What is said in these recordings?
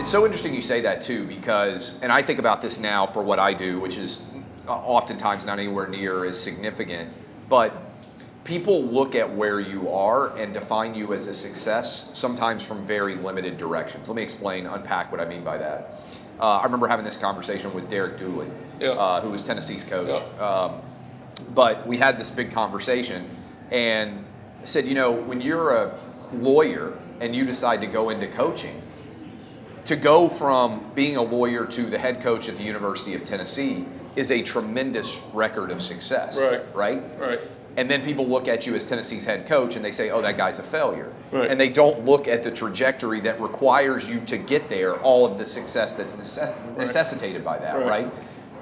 it's so interesting you say that too, because, and I think about this now for what I do, which is oftentimes not anywhere near as significant, but people look at where you are and define you as a success, sometimes from very limited directions. Let me unpack what I mean by that. I remember having this conversation with Derek Dooley, who was Tennessee's coach. But we had this big conversation, and I said, when you're a lawyer and you decide to go into coaching, to go from being a lawyer to the head coach at the University of Tennessee is a tremendous record of success. Right? And then people look at you as Tennessee's head coach and they say, oh, that guy's a failure. And they don't look at the trajectory that requires you to get there, all of the success that's necessitated by that, right?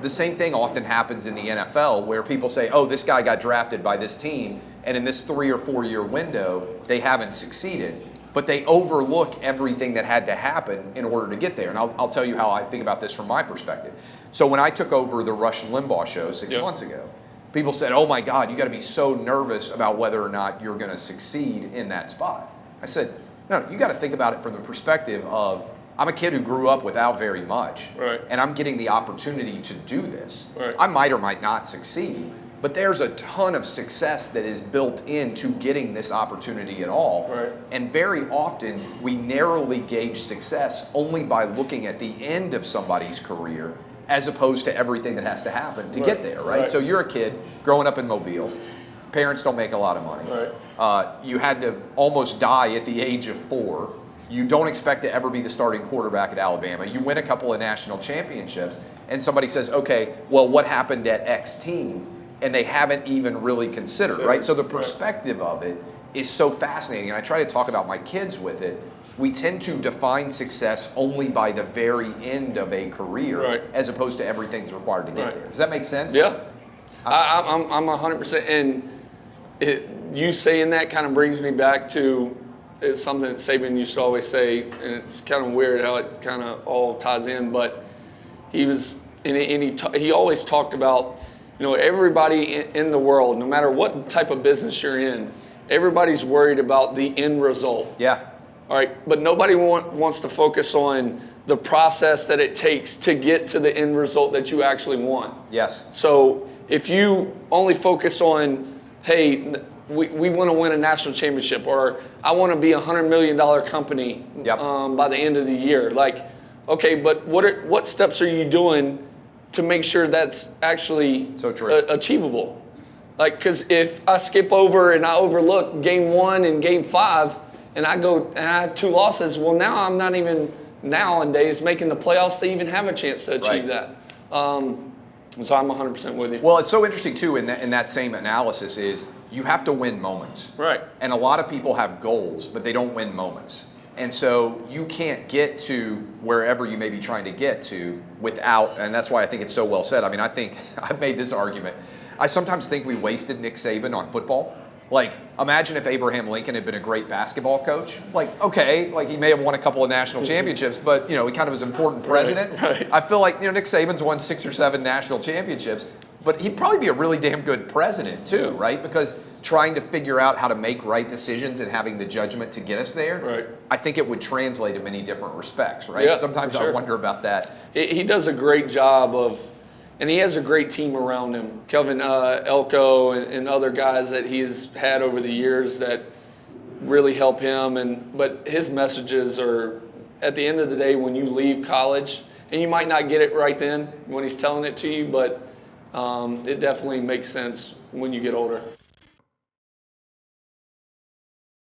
The same thing often happens in the NFL, where people say, oh, this guy got drafted by this team, and in this 3 or 4 year window, they haven't succeeded. But they overlook everything that had to happen in order to get there. And I'll tell you how I think about this from my perspective. So when I took over the Rush Limbaugh show 6 months ago, people said, oh my God, you got to be so nervous about whether or not you're going to succeed in that spot. I said, no, you got to think about it from the perspective of, I'm a kid who grew up without very much, and I'm getting the opportunity to do this. I might or might not succeed, but there's a ton of success that is built into getting this opportunity at all. And very often, we narrowly gauge success only by looking at the end of somebody's career, as opposed to everything that has to happen to get there, right? So you're a kid growing up in Mobile. Parents don't make a lot of money. You had to almost die at the age of 4. You don't expect to ever be the starting quarterback at Alabama. You win a couple of national championships, and somebody says, okay, well, what happened at X team? And they haven't even really considered, right? So the perspective of it is so fascinating, and I try to talk about my kids with it. We tend to define success only by the very end of a career, as opposed to everything's required to get there. Does that make sense? Yeah, I'm 100%. And you saying that kind of brings me back to it's something that Saban used to always say, and it's kind of weird how it kind of all ties in. But he always talked about, everybody in the world, no matter what type of business you're in, everybody's worried about the end result. All right, but nobody wants to focus on the process that it takes to get to the end result that you actually want. So if you only focus on, hey, we want to win a national championship, or I want to be a $100 million company by the end of the year. Like, okay, but what steps are you doing to make sure that's actually achievable? Like, because if I skip over and I overlook game 1 and game 5, and I go and I have 2 losses, well, now I'm not even nowadays making the playoffs to even have a chance to achieve that. So I'm 100% with you. Well, it's so interesting too in that same analysis is you have to win moments. And a lot of people have goals, but they don't win moments. And so you can't get to wherever you may be trying to get to without, and that's why I think it's so well said. I mean, I think I've made this argument. I sometimes think we wasted Nick Saban on football. Like, imagine if Abraham Lincoln had been a great basketball coach. Like, okay, like he may have won a couple of national championships, but, he kind of was an important president. I feel like, Nick Saban's won 6 or 7 national championships, but he'd probably be a really damn good president too, right? Because trying to figure out how to make right decisions and having the judgment to get us there, I think it would translate in many different respects, right? Sometimes I wonder about that. He does a great job of, and he has a great team around him. Kelvin Elko and other guys that he's had over the years that really help him. But his messages are, at the end of the day, when you leave college, and you might not get it right then when he's telling it to you, but it definitely makes sense when you get older.